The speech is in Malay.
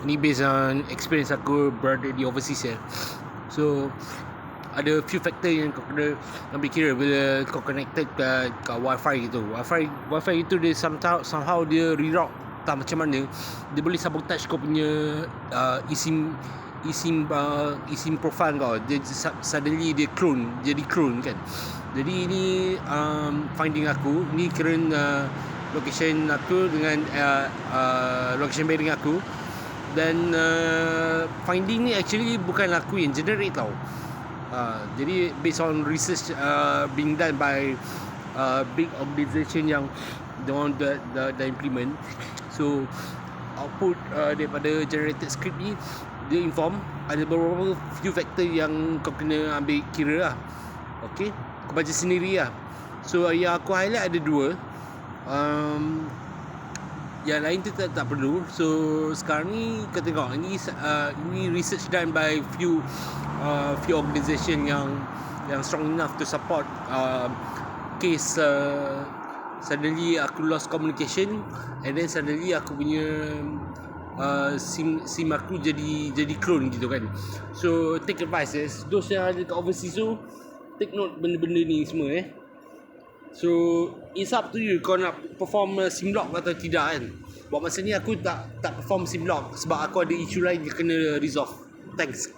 Ni based on experience aku berada di overseas ya. So ada few factor yang kau kena ambil kira bila kau connected kat wifi gitu. Wifi itu dia somehow dia reroute tak macam mana, dia boleh sabotage kau punya eSIM profile kau. Dia suddenly dia jadi clone kan. Jadi ini finding aku, ni current location aku dengan location bearing aku. Dan finding ni actually bukan aku yang generate tau. Jadi based on research being done by big organisation yang diorang dah implement. So output daripada generated script ni, dia inform ada beberapa few factor yang kau kena ambil kira lah. Okay, kau baca sendiri lah. So yang aku highlight ada dua. Yang lain tu tak perlu. So sekarang ni kau tengok, ini research done by few organisation yang strong enough to support case suddenly aku lost communication and then suddenly aku punya SIM aku jadi clone gitu kan. So take advice those yang ada kat overseas tu, take note benda-benda ni semua So it's up to you kau nak perform SIM lock atau tidak kan. Buat masa ni aku tak perform SIM lock sebab aku ada isu lain yang kena resolve. Thanks.